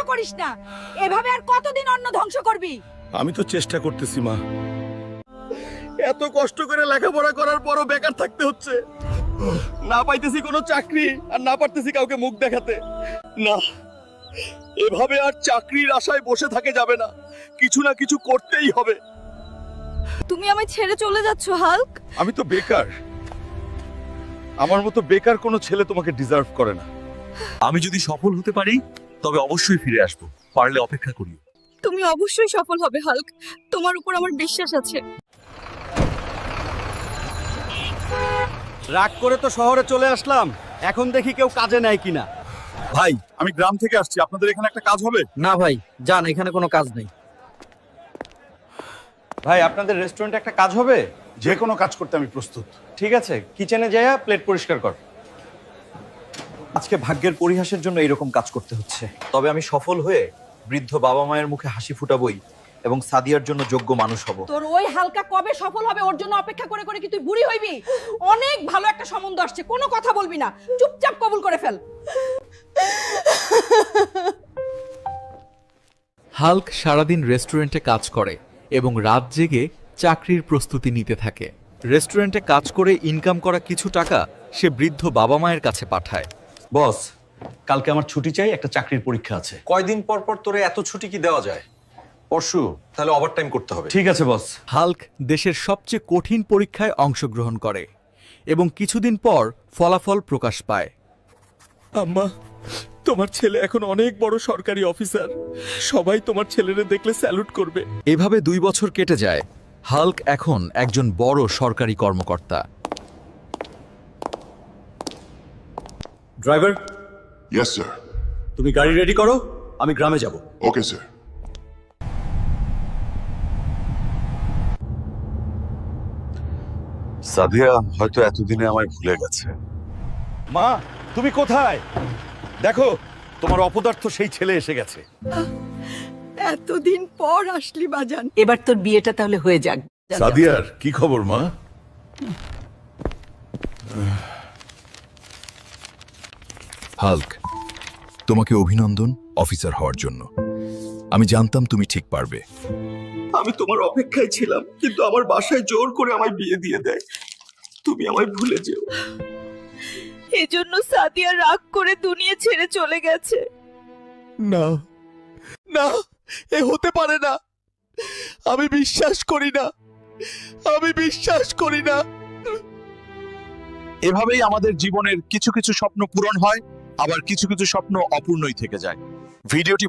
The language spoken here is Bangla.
করিস না। এভাবে আর কতদিন অন্ন ধ্বংস করবি? আমি তো চেষ্টা করতেছি মা, এত কষ্ট করে লেখাপড়া করার পরও বেকার থাকতে হচ্ছে। না পাইতেছি কোনো চাকরি, আর না পারতেছি কাউকে মুখ দেখাতে। না, এভাবে আর চাকরির আশায় বসে থাকে যাবে না, কিছু না কিছু করতেই হবে। তুমি আমায় ছেড়ে চলে যাচ্ছ হাল্ক? আমি তো বেকার, আমার মতো বেকার কোনো ছেলে তোমাকে ডিজার্ভ করে না। আমি যদি সফল হতে পারি তবে অবশ্যই ফিরে আসবো, পারলে অপেক্ষা করি। তুমি অবশ্যই সফল হবে হাল্ক, তোমার উপর আমার বিশ্বাস আছে। রাগ করে তো শহরে চলে আসলাম, এখন দেখি কেউ কাজে নেয় কিনা। ভাই, আমি গ্রাম থেকে আসছি, আপনাদের এখানে একটা কাজ হবে? না ভাই, যান, এখানে কোনো কাজ নেই। ভাই, আপনাদের রেস্টুরেন্টে একটা কাজ হবে? যে কোনো কাজ করতে আমি প্রস্তুত। ঠিক আছে, কিচেনে যাইয়া প্লেট পরিষ্কার কর। আজকে ভাগ্যের পরিহাসের জন্য এরকম কাজ করতে হচ্ছে, তবে আমি সফল হয়ে বৃদ্ধ বাবা মায়ের মুখে হাসি ফুটাবই এবং সাদিয়ার জন্য যোগ্য মানুষ হব। তোর ওই হালকা কবে সফল হবে ওর জন্য অপেক্ষা করে করে কি তুই বুড়ি হইবি? অনেক ভালো একটা সম্বন্ধ আসছে, কোনো কথা বলবি না, চুপচাপ কবুল করে ফেল। হাল্ক সারাদিন রেস্টুরেন্টে কাজ করে এবং রাত জেগে চাকরির প্রস্তুতি নিতে থাকে। রেস্টুরেন্টে কাজ করে ইনকাম করা কিছু টাকা সে বৃদ্ধ বাবা মায়ের কাছে পাঠায়। বস, কালকে আমার ছুটি চাই, একটা চাকরির পরীক্ষা আছে। কয়দিন পর পর তোরে এত ছুটি কি দেওয়া যায়? পরশু, তাহলে ওভারটাইম করতে হবে। ঠিক আছে বস। হাল্ক দেশের সবচেয়ে কঠিন পরীক্ষায় অংশগ্রহণ করে এবং কিছুদিন পর ফলাফল প্রকাশ পায়। আম্মা, তোমার ছেলে এখন অনেক বড় সরকারি অফিসার, সবাই তোমার ছেলেরে দেখলে স্যালুট করবে। এভাবে 2 বছর কেটে যায়। হাল্ক এখন একজন বড় সরকারি কর্মকর্তা। Driver, Yes, sir. তুমি গাড়ি রেডি করো, আমি গ্রামে যাব। Okay, sir. সাদিয়া হয়তো এতদিনে আমায় ভুলে গেছে। মা, তুমি কোথায়? দেখো, তোমার অপদার্থ সেই ছেলে এসে গেছে। এতদিন পর আসলি বাজান। এবার তোর বিয়েটা তাহলে হয়ে যাক। সাদিয়ার কি খবর মা? হাল্ক, তোমাকে অভিনন্দন অফিসার হওয়ার জন্য। আমি জানতাম তুমি ঠিক পারবে। আমি তোমার অপেক্ষায় ছিলাম, কিন্তু আমার বাসায় জোর করে আমায় বিয়ে দিয়ে দেয়। তুমি আমায় ভুলে যেও। এজন্য সাদিয়া রাগ করে দুনিয়া ছেড়ে চলে গেছে। না না, এ হতে পারে না। আমি বিশ্বাস করি না, আমি বিশ্বাস করি না। এভাবেই আমাদের জীবনের কিছু কিছু স্বপ্ন পূরণ হয়, আবার কিছু কিছু স্বপ্ন অপূর্ণই থেকে যায়। ভিডিওটি